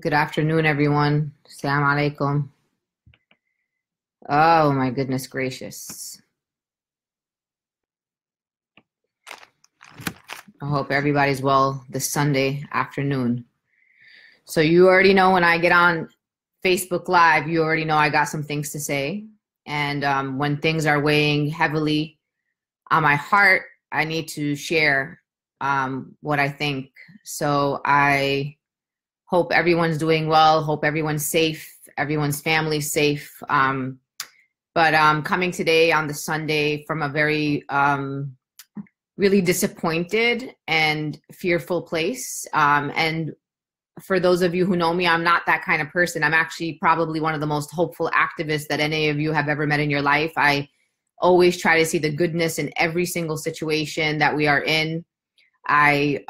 Good afternoon, everyone. Assalamu alaikum. Oh my goodness gracious. I hope everybody's well this Sunday afternoon. So you already know when I get on Facebook Live, you already know I got some things to say. And when things are weighing heavily on my heart, I need to share what I think. So I hope everyone's doing well. Hope everyone's safe. Everyone's family's safe. But coming today on the Sunday from a very really disappointed and fearful place. And for those of you who know me, I'm not that kind of person. I'm actually probably one of the most hopeful activists that any of you have ever met in your life. I always try to see the goodness in every single situation that we are in. I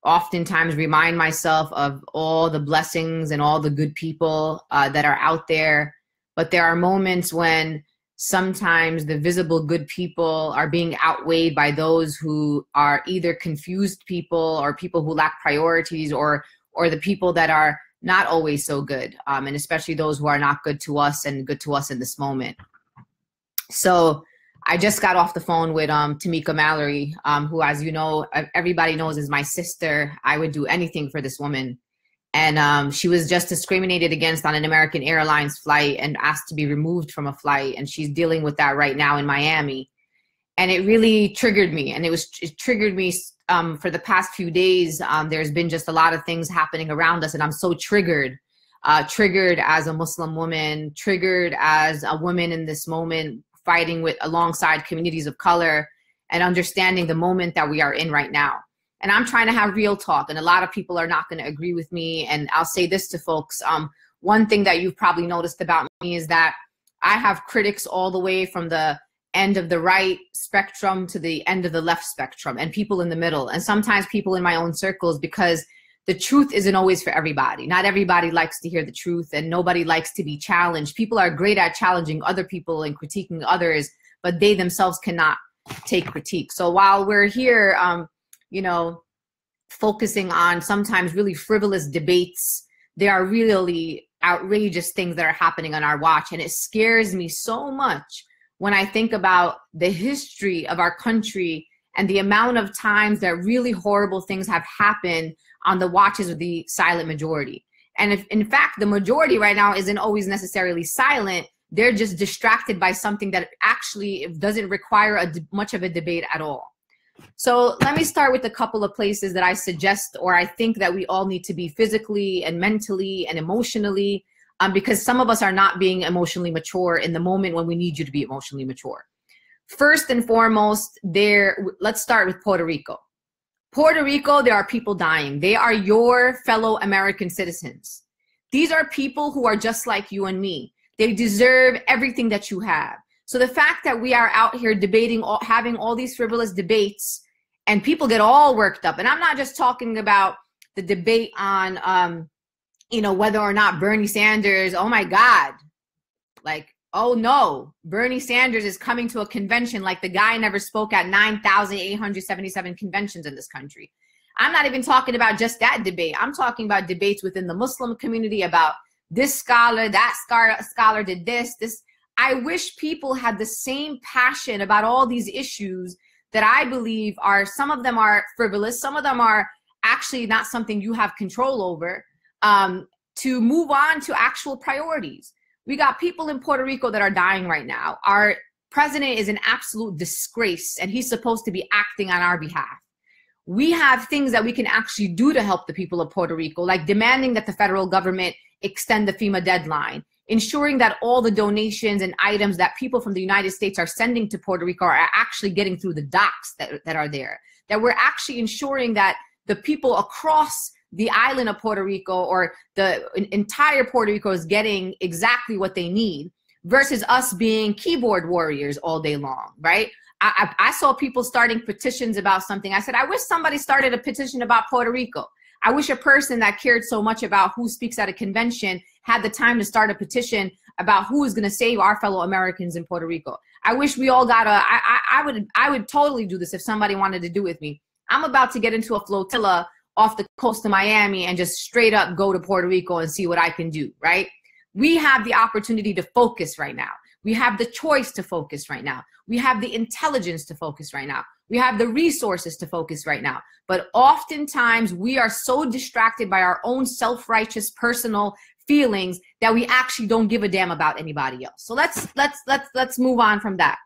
oftentimes remind myself of all the blessings and all the good people that are out there. But there are moments when sometimes the visible good people are being outweighed by those who are either confused people or people who lack priorities, or the people that are not always so good, and especially those who are not good to us and good to us in this moment. So I just got off the phone with Tamika Mallory, who, as you know, everybody knows is my sister. I would do anything for this woman. And she was just discriminated against on an American Airlines flight and asked to be removed from a flight. And she's dealing with that right now in Miami. And it really triggered me. And it triggered me for the past few days. There's been just a lot of things happening around us. And I'm so triggered as a Muslim woman, triggered as a woman in this moment, fighting with alongside communities of color and understanding the moment that we are in right now. And I'm trying to have real talk, and a lot of people are not going to agree with me. And I'll say this to folks. One thing that you've probably noticed about me is that I have critics all the way from the end of the right spectrum to the end of the left spectrum, and people in the middle, and sometimes people in my own circles, because the truth isn't always for everybody. Not everybody likes to hear the truth, and nobody likes to be challenged. People are great at challenging other people and critiquing others, but they themselves cannot take critique. So while we're here, focusing on sometimes really frivolous debates, there are really outrageous things that are happening on our watch. And it scares me so much when I think about the history of our country and the amount of times that really horrible things have happened on the watches of the silent majority. And if, in fact, the majority right now isn't always necessarily silent, they're just distracted by something that actually doesn't require much of a debate at all. So let me start with a couple of places that I suggest, or I think that we all need to be physically and mentally and emotionally, because some of us are not being emotionally mature in the moment when we need you to be emotionally mature. First and foremost, let's start with Puerto Rico. Puerto Rico, there are people dying. They are your fellow American citizens. These are people who are just like you and me. They deserve everything that you have. So the fact that we are out here debating, having all these frivolous debates, and people get all worked up. And I'm not just talking about the debate on, whether or not Bernie Sanders, oh my God, like, oh no, Bernie Sanders is coming to a convention like the guy never spoke at 9,877 conventions in this country. I'm not even talking about just that debate. I'm talking about debates within the Muslim community about this scholar, that scholar did this. I wish people had the same passion about all these issues that I believe some of them are frivolous, some of them are actually not something you have control over, to move on to actual priorities. We got people in Puerto Rico that are dying right now. Our president is an absolute disgrace, and he's supposed to be acting on our behalf. We have things that we can actually do to help the people of Puerto Rico, like demanding that the federal government extend the FEMA deadline, ensuring that all the donations and items that people from the United States are sending to Puerto Rico are actually getting through the docks that are there, that we're actually ensuring that the people across the island of Puerto Rico or the entire Puerto Rico is getting exactly what they need, versus us being keyboard warriors all day long, right? I saw people starting petitions about something. I said, I wish somebody started a petition about Puerto Rico. I wish a person that cared so much about who speaks at a convention had the time to start a petition about who is going to save our fellow Americans in Puerto Rico. I wish we all got I would totally do this if somebody wanted to do it with me. I'm about to get into a flotilla off the coast of Miami and just straight up go to Puerto Rico and see what I can do, right? We have the opportunity to focus right now. We have the choice to focus right now. We have the intelligence to focus right now. We have the resources to focus right now. But oftentimes we are so distracted by our own self-righteous personal feelings that we actually don't give a damn about anybody else. So let's move on from that.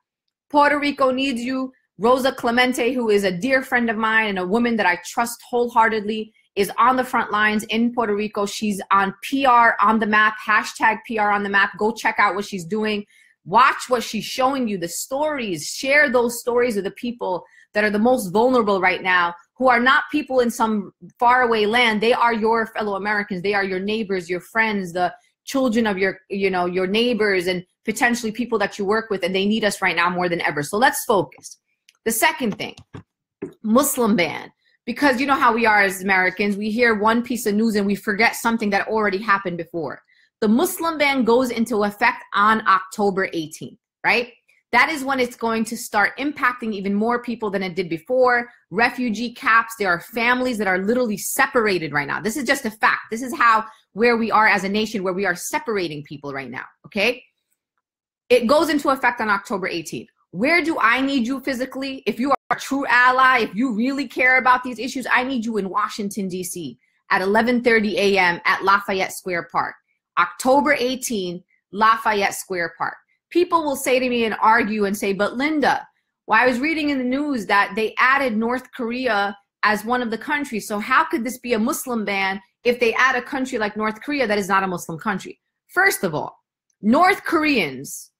Puerto Rico needs you. Rosa Clemente, who is a dear friend of mine and a woman that I trust wholeheartedly, is on the front lines in Puerto Rico. She's on PR on the map, hashtag PR on the map. Go check out what she's doing. Watch what she's showing you, the stories. Share those stories with the people that are the most vulnerable right now, who are not people in some faraway land. They are your fellow Americans. They are your neighbors, your friends, the children of your, your neighbors, and potentially people that you work with, and they need us right now more than ever. So let's focus. The second thing, Muslim ban. Because you know how we are as Americans, we hear one piece of news and we forget something that already happened before. The Muslim ban goes into effect on October 18th, right? That is when it's going to start impacting even more people than it did before. Refugee camps, there are families that are literally separated right now. This is just a fact. This is where we are as a nation, where we are separating people right now, okay? It goes into effect on October 18th. Where do I need you physically? If you are a true ally, if you really care about these issues, I need you in Washington, D.C. at 11:30 a.m. at Lafayette Square Park. October 18th, Lafayette Square Park. People will say to me and argue and say, but Linda, well, I was reading in the news that they added North Korea as one of the countries. So how could this be a Muslim ban if they add a country like North Korea that is not a Muslim country? First of all, North Koreans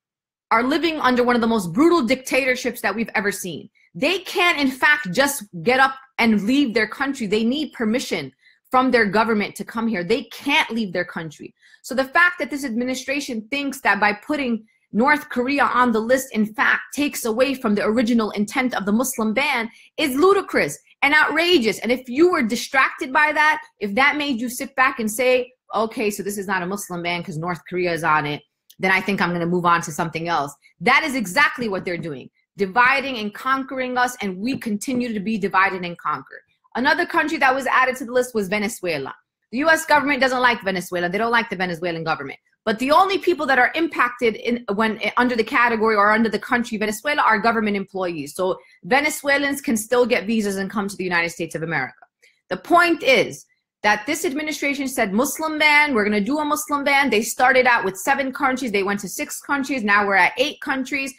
are living under one of the most brutal dictatorships that we've ever seen. They can't, in fact, just get up and leave their country. They need permission from their government to come here. They can't leave their country. So the fact that this administration thinks that by putting North Korea on the list, in fact, takes away from the original intent of the Muslim ban is ludicrous and outrageous. And if you were distracted by that, if that made you sit back and say, okay, so this is not a Muslim ban because North Korea is on it, then I think I'm going to move on to something else. That is exactly what they're doing, dividing and conquering us, and we continue to be divided and conquered. Another country that was added to the list was Venezuela. The U.S. government doesn't like Venezuela. They don't like the Venezuelan government. But the only people that are impacted when under the category or under the country Venezuela are government employees. So Venezuelans can still get visas and come to the United States of America. The point is that this administration said Muslim ban, we're going to do a Muslim ban. They started out with 7 countries. They went to 6 countries. Now we're at 8 countries.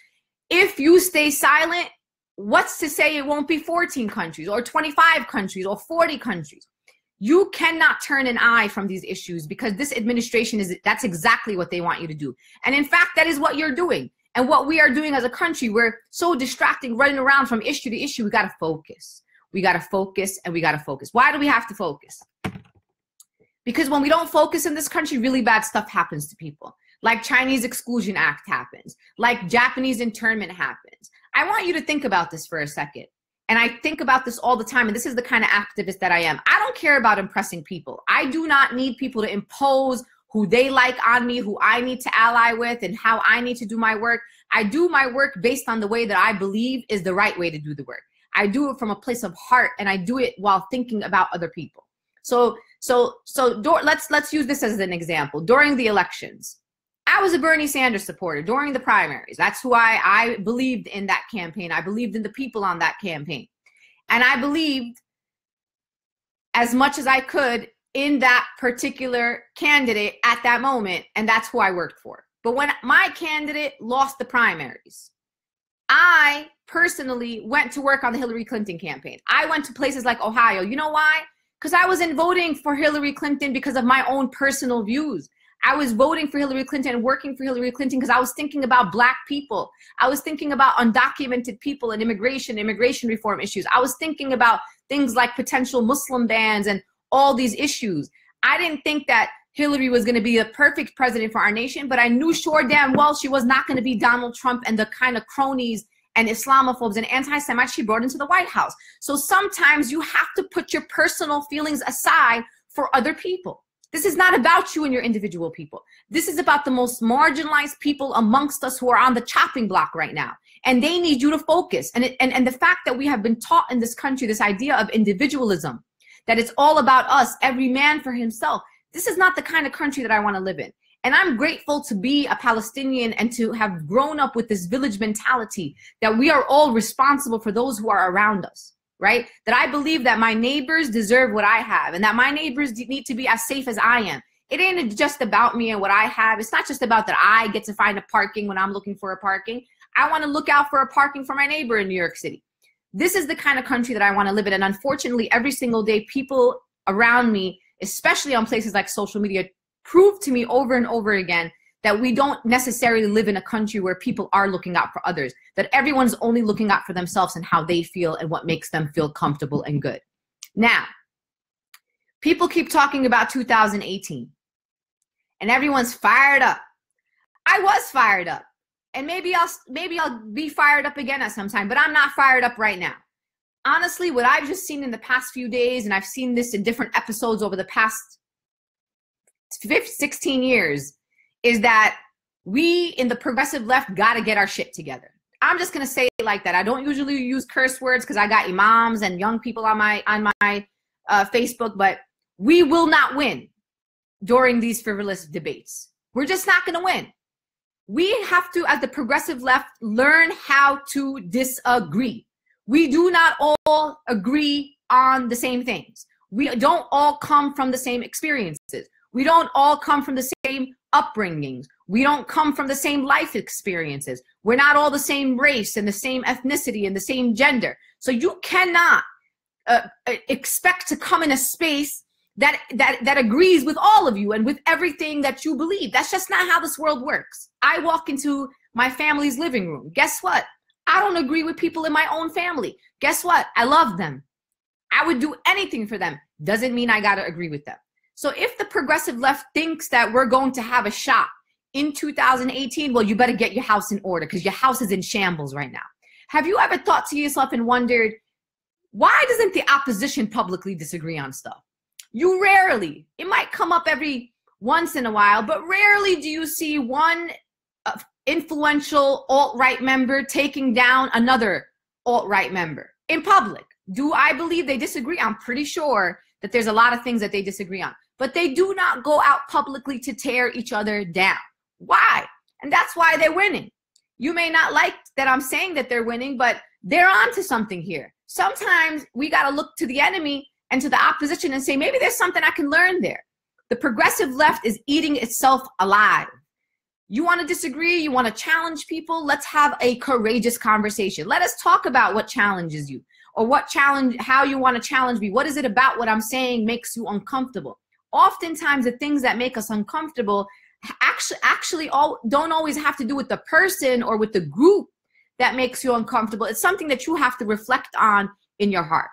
If you stay silent, what's to say it won't be 14 countries or 25 countries or 40 countries? You cannot turn an eye from these issues because this administration that's exactly what they want you to do. And in fact, that is what you're doing. And what we are doing as a country, we're so distracting, running around from issue to issue. We got to focus. We got to focus and we got to focus. Why do we have to focus? Because when we don't focus in this country, really bad stuff happens to people. Like Chinese Exclusion Act happens. Like Japanese internment happens. I want you to think about this for a second. And I think about this all the time, and this is the kind of activist that I am. I don't care about impressing people. I do not need people to impose who they like on me, who I need to ally with, and how I need to do my work. I do my work based on the way that I believe is the right way to do the work. I do it from a place of heart, and I do it while thinking about other people. So let's use this as an example. During the elections, I was a Bernie Sanders supporter during the primaries. That's who I believed in that campaign. I believed in the people on that campaign. And I believed as much as I could in that particular candidate at that moment. And that's who I worked for. But when my candidate lost the primaries, I personally went to work on the Hillary Clinton campaign. I went to places like Ohio. You know why? Because I wasn't voting for Hillary Clinton because of my own personal views. I was voting for Hillary Clinton and working for Hillary Clinton because I was thinking about Black people. I was thinking about undocumented people and immigration reform issues. I was thinking about things like potential Muslim bans and all these issues. I didn't think that Hillary was going to be the perfect president for our nation, but I knew sure damn well she was not going to be Donald Trump and the kind of cronies and Islamophobes and anti-Semites she brought into the White House. So sometimes you have to put your personal feelings aside for other people. This is not about you and your individual people. This is about the most marginalized people amongst us who are on the chopping block right now. And they need you to focus. And the fact that we have been taught in this country this idea of individualism, that it's all about us, every man for himself. This is not the kind of country that I want to live in. And I'm grateful to be a Palestinian and to have grown up with this village mentality that we are all responsible for those who are around us, right? That I believe that my neighbors deserve what I have and that my neighbors need to be as safe as I am. It ain't just about me and what I have. It's not just about that I get to find a parking when I'm looking for a parking. I want to look out for a parking for my neighbor in New York City. This is the kind of country that I want to live in. And unfortunately, every single day, people around me, especially on places like social media, prove to me over and over again that we don't necessarily live in a country where people are looking out for others, that everyone's only looking out for themselves and how they feel and what makes them feel comfortable and good. Now, people keep talking about 2018 and everyone's fired up. I was fired up, and maybe I'll be fired up again at some time, but I'm not fired up right now. Honestly, what I've just seen in the past few days, and I've seen this in different episodes over the past 16 years, is that we in the progressive left got to get our shit together. I'm just going to say it like that. I don't usually use curse words because I got imams and young people on my Facebook, but we will not win during these frivolous debates. We're just not going to win. We have to, as the progressive left, learn how to disagree. We do not all agree on the same things. We don't all come from the same experiences. We don't all come from the same upbringings. We don't come from the same life experiences. We're not all the same race and the same ethnicity and the same gender. So you cannot expect to come in a space that agrees with all of you and with everything that you believe. That's just not how this world works. I walk into my family's living room. Guess what? I don't agree with people in my own family. Guess what? I love them. I would do anything for them. Doesn't mean I got to agree with them. So if the progressive left thinks that we're going to have a shot in 2018, well, you better get your house in order because your house is in shambles right now. Have you ever thought to yourself and wondered, why doesn't the opposition publicly disagree on stuff? You rarely, it might come up every once in a while, but rarely do you see one influential alt-right member taking down another alt-right member in public. Do I believe they disagree? I'm pretty sure that there's a lot of things that they disagree on, but they do not go out publicly to tear each other down. Why? And that's why they're winning. You may not like that I'm saying that they're winning, but they're onto something here. Sometimes we got to look to the enemy and to the opposition and say, maybe there's something I can learn there. The progressive left is eating itself alive. You want to disagree? You want to challenge people? Let's have a courageous conversation. Let us talk about what challenges you or how you want to challenge me. What is it about what I'm saying makes you uncomfortable? Oftentimes the things that make us uncomfortable actually don't always have to do with the person or with the group that makes you uncomfortable. It's something that you have to reflect on in your heart.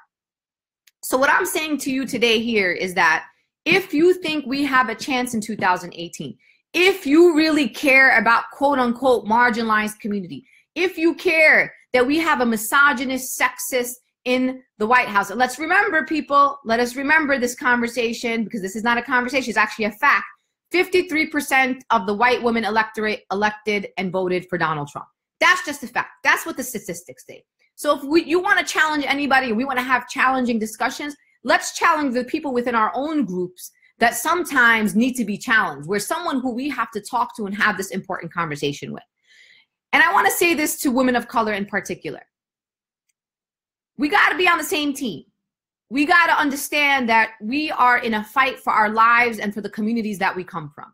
So what I'm saying to you today here is that if you think we have a chance in 2018, if you really care about quote unquote marginalized community, if you care that we have a misogynist, sexist in the White House, and let's remember, people, let us remember this conversation because this is not a conversation, it's actually a fact. 53% of the white women electorate elected and voted for Donald Trump. That's just a fact. That's what the statistics say. So if you want to challenge anybody, we want to have challenging discussions, let's challenge the people within our own groups that sometimes need to be challenged. We're someone who we have to talk to and have this important conversation with. And I want to say this to women of color in particular. We got to be on the same team. We got to understand that we are in a fight for our lives and for the communities that we come from.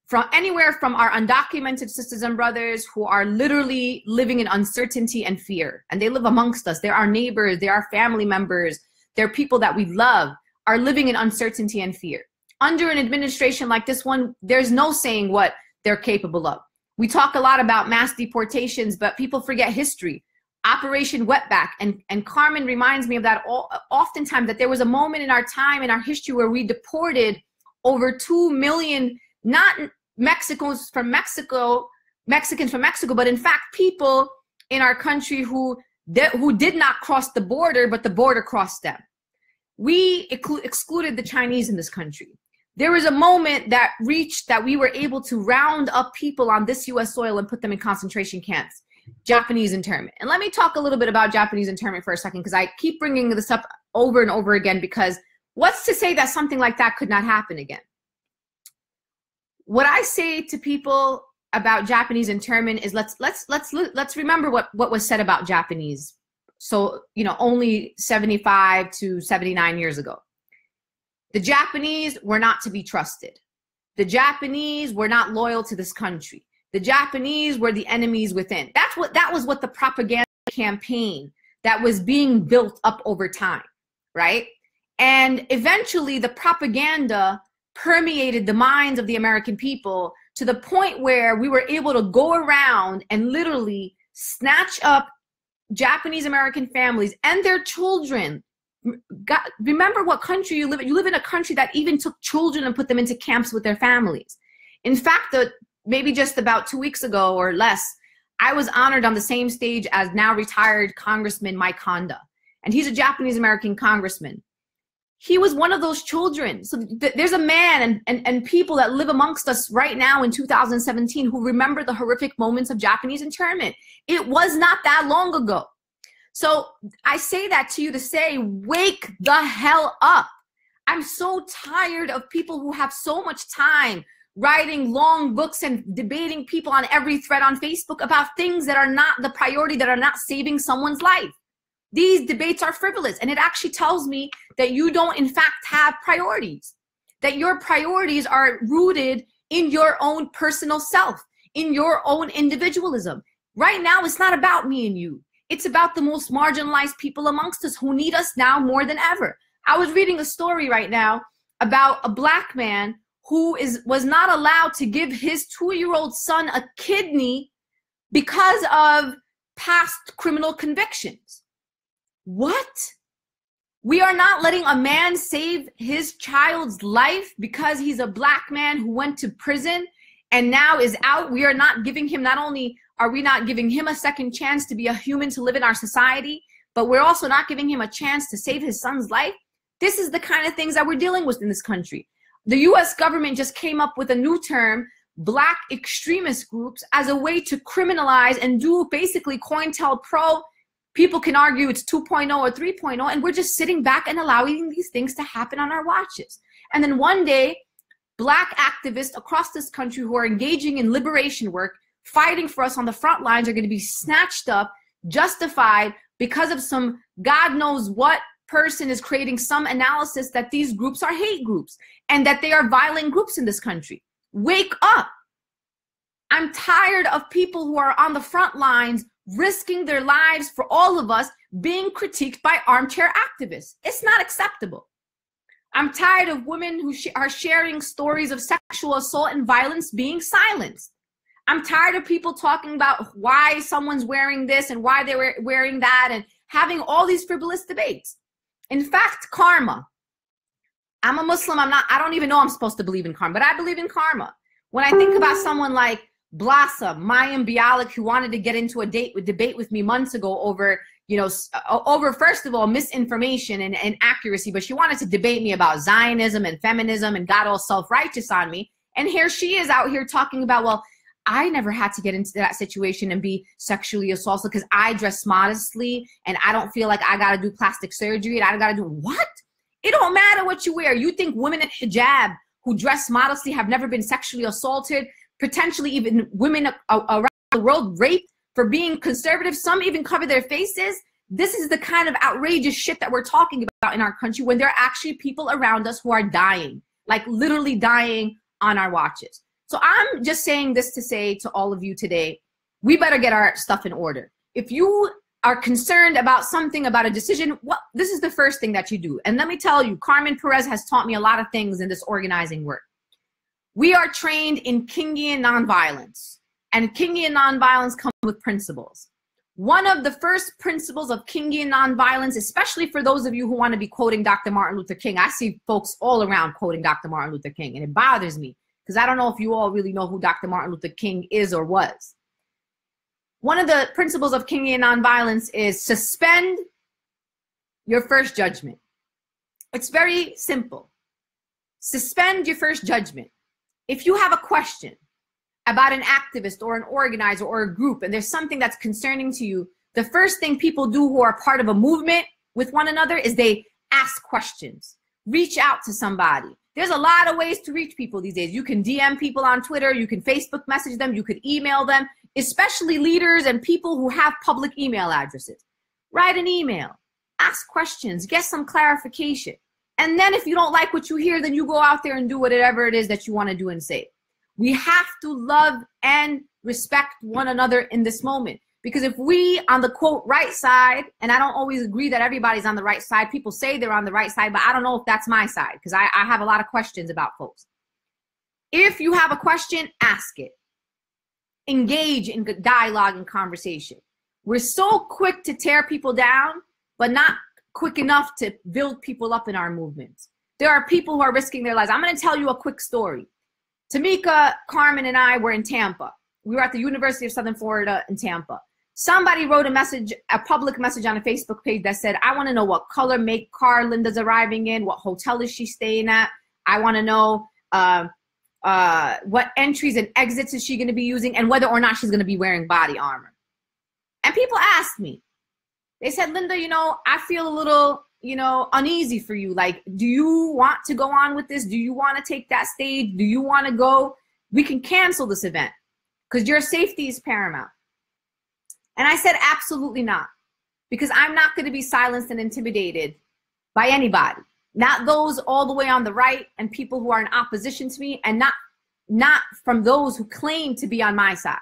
From anywhere from our undocumented sisters and brothers who are literally living in uncertainty and fear. And they live amongst us. They're our neighbors. They're our family members. They're people that we love, are living in uncertainty and fear. Under an administration like this one, there's no saying what they're capable of. We talk a lot about mass deportations, but people forget history. Operation Wetback, and Carmen reminds me of that oftentimes, that there was a moment in our time, in our history, where we deported over 2 million, not Mexicans from Mexico, but in fact people in our country who did not cross the border, but the border crossed them. We excluded the Chinese in this country. There was a moment that reached that we were able to round up people on this US soil and put them in concentration camps. Japanese internment. And let me talk a little bit about Japanese internment for a second, because I keep bringing this up over and over again, because What's to say that something like that could not happen again? What I say to people about Japanese internment is let's remember what was said about Japanese. So, you know, only 75 to 79 years ago. The Japanese were not to be trusted. The Japanese were not loyal to this country. The Japanese were the enemies within. That was what the propaganda campaign that was being built up over time, right? And eventually the propaganda permeated the minds of the American people to the point where we were able to go around and literally snatch up Japanese American families and their children. Remember what country you live in. You live in a country that even took children and put them into camps with their families. In fact, maybe just about 2 weeks ago or less, I was honored on the same stage as now retired Congressman Mike Honda. And he's a Japanese American congressman. He was one of those children. So there's a man and people that live amongst us right now in 2017 who remember the horrific moments of Japanese internment. It was not that long ago. So I say that to you to say, wake the hell up. I'm so tired of people who have so much time writing long books and debating people on every thread on Facebook about things that are not the priority, that are not saving someone's life. These debates are frivolous, and it actually tells me that you don't in fact have priorities, that your priorities are rooted in your own personal self, in your own individualism. Right now, it's not about me and you. It's about the most marginalized people amongst us who need us now more than ever. I was reading a story right now about a black man who was not allowed to give his 2-year-old son a kidney because of past criminal convictions. What? We are not letting a man save his child's life because he's a black man who went to prison and now is out. We are not giving him, not only are we not giving him a second chance to be a human, to live in our society, but we're also not giving him a chance to save his son's life. This is the kind of things that we're dealing with in this country. The US government just came up with a new term, black extremist groups, as a way to criminalize and do basically COINTELPRO. People can argue it's 2.0 or 3.0, and we're just sitting back and allowing these things to happen on our watches. And then one day, black activists across this country who are engaging in liberation work, fighting for us on the front lines, are going to be snatched up, justified because of some God knows what person is creating some analysis that these groups are hate groups and that they are violent groups in this country. Wake up. I'm tired of people who are on the front lines risking their lives for all of us being critiqued by armchair activists. It's not acceptable. I'm tired of women who are sharing stories of sexual assault and violence being silenced. I'm tired of people talking about why someone's wearing this and why they're wearing that and having all these frivolous debates. In fact, karma. I'm a Muslim. I don't even know I'm supposed to believe in karma, but I believe in karma. When I think about someone like Blossom, Mayim Bialik, who wanted to get into a debate with me months ago over, over, first of all, misinformation and accuracy, but she wanted to debate me about Zionism and feminism and got all self-righteous on me. And here she is out here talking about, well, I never had to get into that situation and be sexually assaulted because I dress modestly and I don't feel like I got to do plastic surgery and I got to do what? It don't matter what you wear. You think women in hijab who dress modestly have never been sexually assaulted, potentially even women around the world raped for being conservative. Some even cover their faces. This is the kind of outrageous shit that we're talking about in our country when there are actually people around us who are dying, like literally dying on our watches. So I'm just saying this to say to all of you today, we better get our stuff in order. If you are concerned about something, about a decision, this is the first thing that you do. And let me tell you, Carmen Perez has taught me a lot of things in this organizing work. We are trained in Kingian nonviolence, and Kingian nonviolence comes with principles. One of the first principles of Kingian nonviolence, especially for those of you who want to be quoting Dr. Martin Luther King, I see folks all around quoting Dr. Martin Luther King, and it bothers me because I don't know if you all really know who Dr. Martin Luther King is or was. One of the principles of Kingian nonviolence is suspend your first judgment. It's very simple. Suspend your first judgment. If you have a question about an activist or an organizer or a group and there's something that's concerning to you, the first thing people do who are part of a movement with one another is they ask questions. reach out to somebody. There's a lot of ways to reach people these days. You can DM people on Twitter, you can Facebook message them, you could email them, especially leaders and people who have public email addresses. Write an email, ask questions, get some clarification. And then if you don't like what you hear, then you go out there and do whatever it is that you want to do and say. We have to love and respect one another in this moment. Because if we, on the quote right side, and I don't always agree that everybody's on the right side, people say they're on the right side, but I don't know if that's my side, because I have a lot of questions about folks. If you have a question, ask it. Engage in dialogue and conversation. We're so quick to tear people down, but not quick enough to build people up in our movements. There are people who are risking their lives. I'm going to tell you a quick story. Tamika, Carmen, and I were in Tampa. We were at the University of Southern Florida in Tampa. Somebody wrote a message, a public message on a Facebook page that said, I want to know what color, make, car Linda's arriving in, what hotel is she staying at. I want to know what entries and exits is she going to be using, and whether or not she's going to be wearing body armor. And people asked me, they said, Linda, you know, I feel a little, you know, uneasy for you. Like, do you want to go on with this? Do you want to take that stage? Do you want to go? We can cancel this event because your safety is paramount. And I said, absolutely not, because I'm not going to be silenced and intimidated by anybody, not those all the way on the right and people who are in opposition to me, and not from those who claim to be on my side.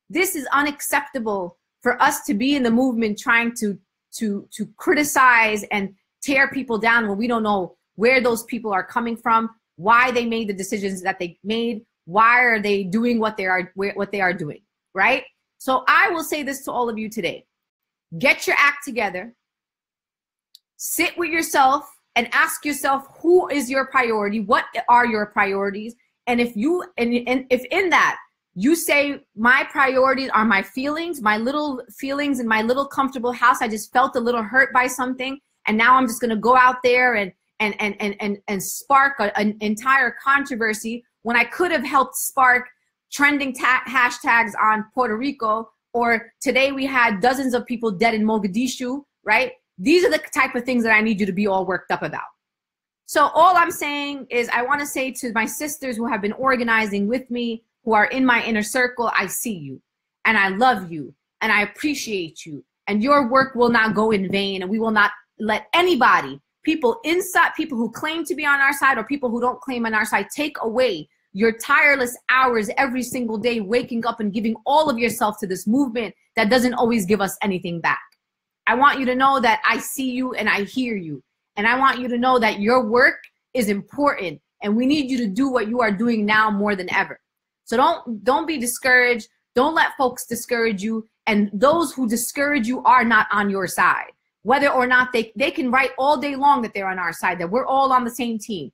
This is unacceptable for us to be in the movement trying to criticize and tear people down when we don't know where those people are coming from, why they made the decisions that they made, why are they doing what they are doing, right? So I will say this to all of you today. Get your act together. Sit with yourself and ask yourself, who is your priority? What are your priorities? And if if in that you say, my priorities are my feelings, my little feelings in my little comfortable house, I just felt a little hurt by something, and now I'm just going to go out there and spark an entire controversy when I could have helped spark trending hashtags on Puerto Rico, or today we had dozens of people dead in Mogadishu, right? These are the type of things that I need you to be all worked up about. So all I'm saying is, I want to say to my sisters who have been organizing with me, who are in my inner circle, I see you and I love you and I appreciate you, and your work will not go in vain, and we will not let anybody, people inside, people who claim to be on our side or people who don't claim on our side, take away your tireless hours every single day, waking up and giving all of yourself to this movement that doesn't always give us anything back. I want you to know that I see you and I hear you. And I want you to know that your work is important, and we need you to do what you are doing now more than ever. So don't be discouraged. Don't let folks discourage you. And those who discourage you are not on your side. Whether or not they can write all day long that they're on our side, that we're all on the same team.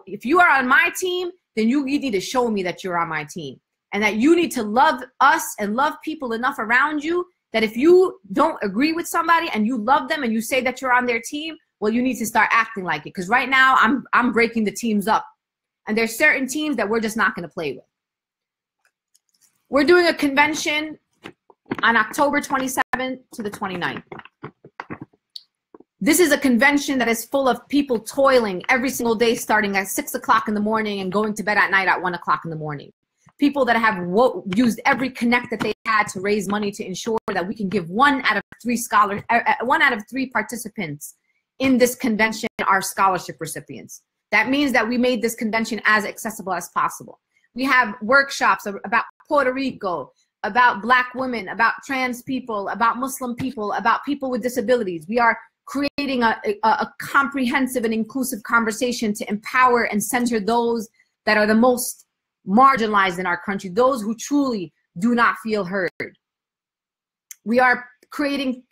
If you are on my team, then you need to show me that you're on my team, and that you need to love us and love people enough around you that if you don't agree with somebody and you love them and you say that you're on their team, well, you need to start acting like it. Because right now I'm breaking the teams up, and there's certain teams that we're just not going to play with. We're doing a convention on October 27th to the 29th. This is a convention that is full of people toiling every single day, starting at 6 o'clock in the morning and going to bed at night at 1 o'clock in the morning. People that have used every connect that they had to raise money to ensure that we can give one out of three participants in this convention are scholarship recipients. That means that we made this convention as accessible as possible. We have workshops about Puerto Rico, about Black women, about trans people, about Muslim people, about people with disabilities. We are creating a comprehensive and inclusive conversation to empower and center those that are the most marginalized in our country, those who truly do not feel heard. We are creating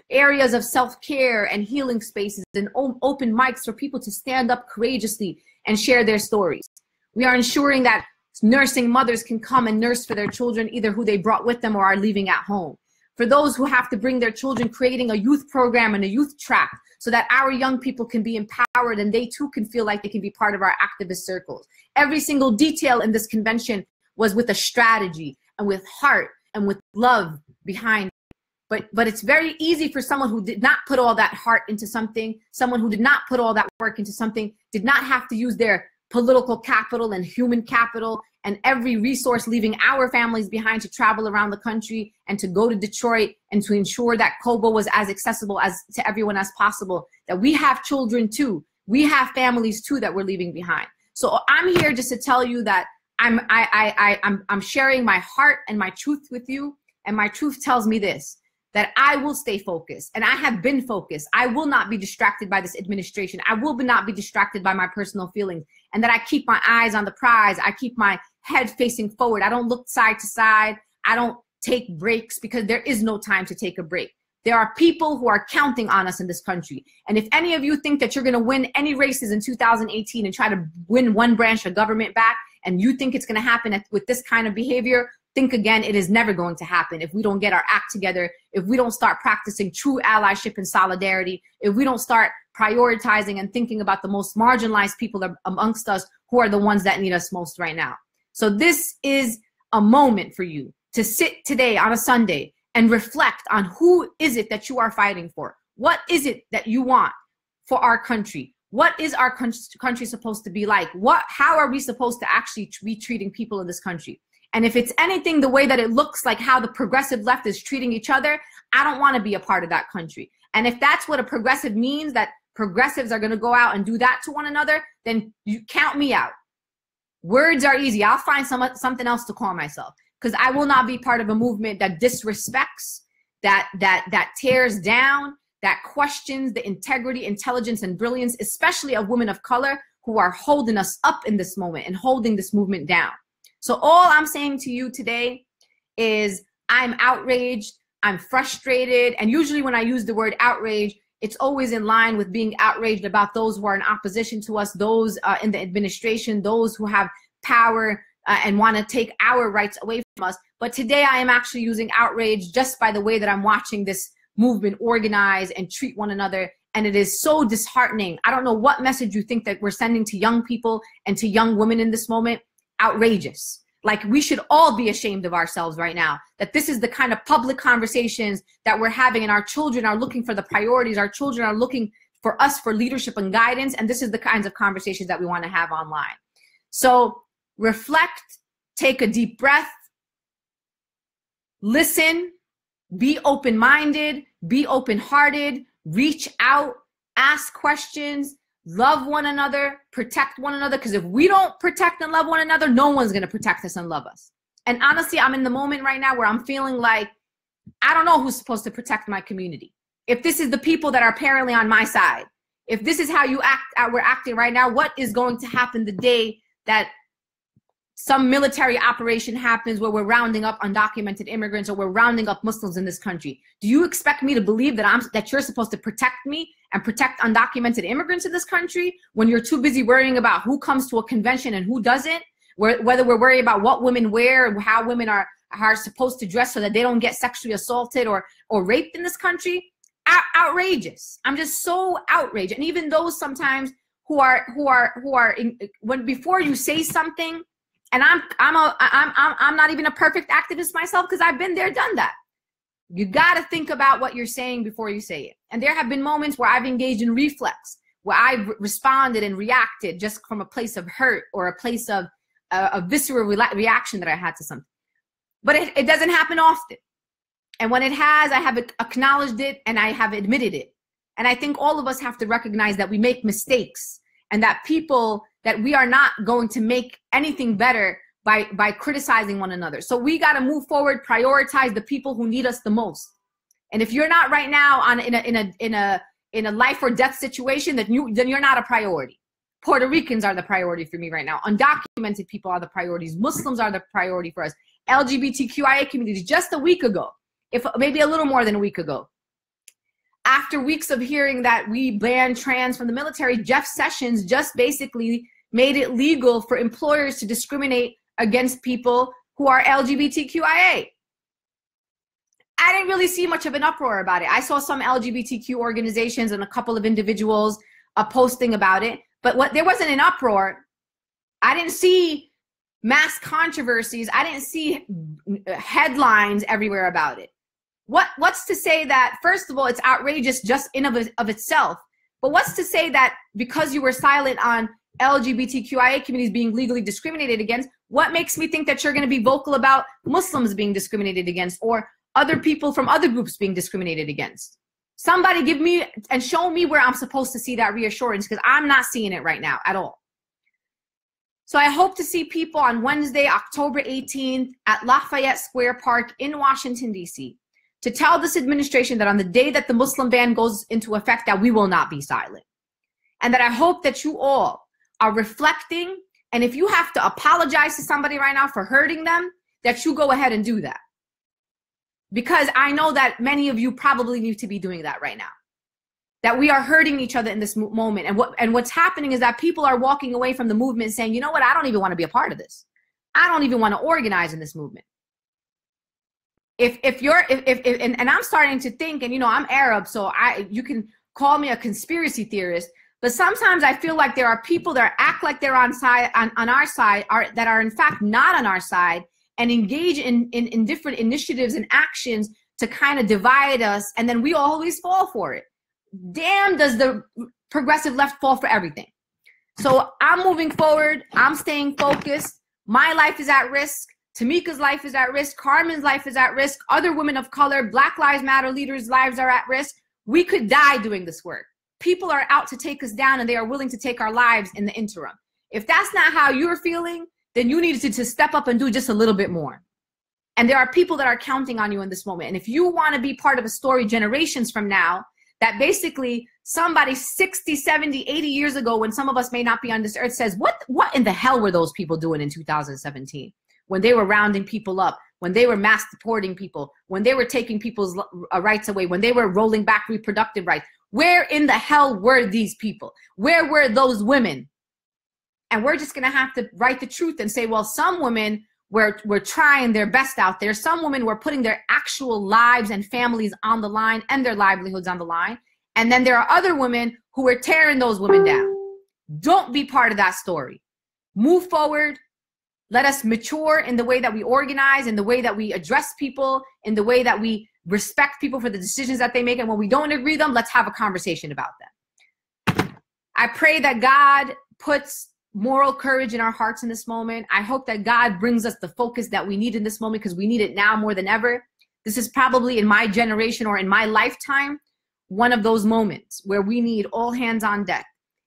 areas of self-care and healing spaces and open mics for people to stand up courageously and share their stories. We are ensuring that nursing mothers can come and nurse for their children, either who they brought with them or are leaving at home. For those who have to bring their children, creating a youth program and a youth track so that our young people can be empowered and they too can feel like they can be part of our activist circles. Every single detail in this convention was with a strategy and with heart and with love behind it. But it's very easy for someone who did not put all that heart into something, someone who did not put all that work into something, did not have to use their political capital and human capital and every resource, leaving our families behind to travel around the country and to go to Detroit and to ensure that Kobo was as accessible as to everyone as possible, that we have children too. We have families too that we're leaving behind. So I'm here just to tell you that I'm sharing my heart and my truth with you. And my truth tells me this, that I will stay focused, and I have been focused. I will not be distracted by this administration. I will not be distracted by my personal feelings, and that I keep my eyes on the prize. I keep my head facing forward. I don't look side to side. I don't take breaks, because there is no time to take a break. There are people who are counting on us in this country. And if any of you think that you're going to win any races in 2018 and try to win one branch of government back, and you think it's going to happen with this kind of behavior, think again. It is never going to happen if we don't get our act together, if we don't start practicing true allyship and solidarity, if we don't start prioritizing and thinking about the most marginalized people amongst us who are the ones that need us most right now. So this is a moment for you to sit today on a Sunday and reflect on who is it that you are fighting for? What is it that you want for our country? What is our country supposed to be like? How are we supposed to actually be treating people in this country? And if it's anything the way that it looks like how the progressive left is treating each other, I don't want to be a part of that country. And if that's what a progressive means, that progressives are going to go out and do that to one another, then you count me out. Words are easy. I'll find something else to call myself, because I will not be part of a movement that disrespects, that tears down, that questions the integrity, intelligence, and brilliance, especially of women of color who are holding us up in this moment and holding this movement down. So all I'm saying to you today is I'm outraged, I'm frustrated, and usually when I use the word outrage, it's always in line with being outraged about those who are in opposition to us, those in the administration, those who have power and want to take our rights away from us. But today I am actually using outrage just by the way that I'm watching this movement organize and treat one another. And it is so disheartening. I don't know what message you think that we're sending to young people and to young women in this moment. Outrageous. Like, we should all be ashamed of ourselves right now, that this is the kind of public conversations that we're having, and our children are looking for the priorities. Our children are looking for us for leadership and guidance, and this is the kinds of conversations that we want to have online. So reflect, take a deep breath, listen, be open-minded, be open-hearted, reach out, ask questions, love one another, protect one another, because if we don't protect and love one another, no one's going to protect us and love us. And honestly, I'm in the moment right now where I'm feeling like I don't know who's supposed to protect my community. If this is the people that are apparently on my side, if this is how we're acting right now, what is going to happen the day that some military operation happens where we're rounding up undocumented immigrants or we're rounding up Muslims in this country? Do you expect me to believe that you're supposed to protect me and protect undocumented immigrants in this country when you're too busy worrying about who comes to a convention and who doesn't? Whether we're worried about what women wear and how women are supposed to dress so that they don't get sexually assaulted or raped in this country? Outrageous. I'm just so outraged. And even those sometimes who are before you say something, and I'm not even a perfect activist myself, because I've been there, done that. You got to think about what you're saying before you say it. And there have been moments where I've engaged in reflex, where I've responded and reacted just from a place of hurt or a place of a visceral reaction that I had to something. But it doesn't happen often. And when it has, I have acknowledged it and I have admitted it. And I think all of us have to recognize that we make mistakes, and that we are not going to make anything better by criticizing one another. So we got to move forward, prioritize the people who need us the most. And if you're not right now in a life or death situation, then you're not a priority. Puerto Ricans are the priority for me right now. Undocumented people are the priorities. Muslims are the priority for us. LGBTQIA communities. Just a week ago, if maybe a little more than a week ago, after weeks of hearing that we banned trans from the military, Jeff Sessions just basically made it legal for employers to discriminate against people who are LGBTQIA. I didn't really see much of an uproar about it. I saw some LGBTQ organizations and a couple of individuals posting about it, but there wasn't an uproar. I didn't see mass controversies. I didn't see headlines everywhere about it. What's to say that, first of all, it's outrageous just in of itself, but what's to say that because you were silent on LGBTQIA communities being legally discriminated against, what makes me think that you're going to be vocal about Muslims being discriminated against or other people from other groups being discriminated against? Somebody give me and show me where I'm supposed to see that reassurance, because I'm not seeing it right now at all. So I hope to see people on Wednesday, October 18th at Lafayette Square Park in Washington, D.C. to tell this administration that on the day that the Muslim ban goes into effect, that we will not be silent. And that I hope that you all are reflecting, and if you have to apologize to somebody right now for hurting them, that you go ahead and do that. Because I know that many of you probably need to be doing that right now. That we are hurting each other in this moment. And what's happening is that people are walking away from the movement saying, you know what, I don't even want to be a part of this. I don't even want to organize in this movement. And I'm starting to think, and you know, I'm Arab, so you can call me a conspiracy theorist, but sometimes I feel like there are people that act like they're on our side, that are in fact not on our side, and engage in different initiatives and actions to kind of divide us, and then we always fall for it. Damn, does the progressive left fall for everything. So I'm moving forward. I'm staying focused. My life is at risk. Tamika's life is at risk. Carmen's life is at risk. Other women of color, Black Lives Matter leaders' lives are at risk. We could die doing this work. People are out to take us down, and they are willing to take our lives in the interim. If that's not how you're feeling, then you need to step up and do just a little bit more. And there are people that are counting on you in this moment. And if you want to be part of a story generations from now, that basically somebody 60, 70, 80 years ago, when some of us may not be on this earth, says, what in the hell were those people doing in 2017? When they were rounding people up, when they were mass deporting people, when they were taking people's rights away, when they were rolling back reproductive rights. Where in the hell were these people? Where were those women? And we're just going to have to write the truth and say, well, some women were trying their best out there. Some women were putting their actual lives and families on the line and their livelihoods on the line. And then there are other women who were tearing those women down. Don't be part of that story. Move forward. Let us mature in the way that we organize, in the way that we address people, in the way that we respect people for the decisions that they make. And when we don't agree with them, let's have a conversation about them. I pray that God puts moral courage in our hearts in this moment. I hope that God brings us the focus that we need in this moment, because we need it now more than ever. This is probably in my generation or in my lifetime, one of those moments where we need all hands on deck.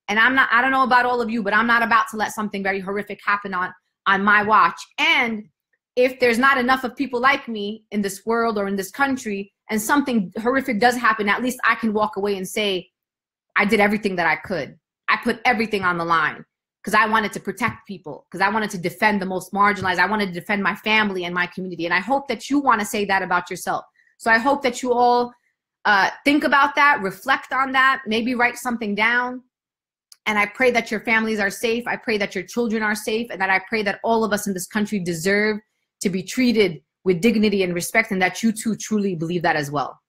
And I don't know about all of you, but I'm not about to let something very horrific happen on my watch. And if there's not enough of people like me in this world or in this country, and something horrific does happen, at least I can walk away and say, I did everything that I could. I put everything on the line, because I wanted to protect people, because I wanted to defend the most marginalized. I wanted to defend my family and my community. And I hope that you want to say that about yourself. So I hope that you all think about that, reflect on that, maybe write something down. And I pray that your families are safe. I pray that your children are safe, and that I pray that all of us in this country deserve to be treated with dignity and respect, and that you too truly believe that as well.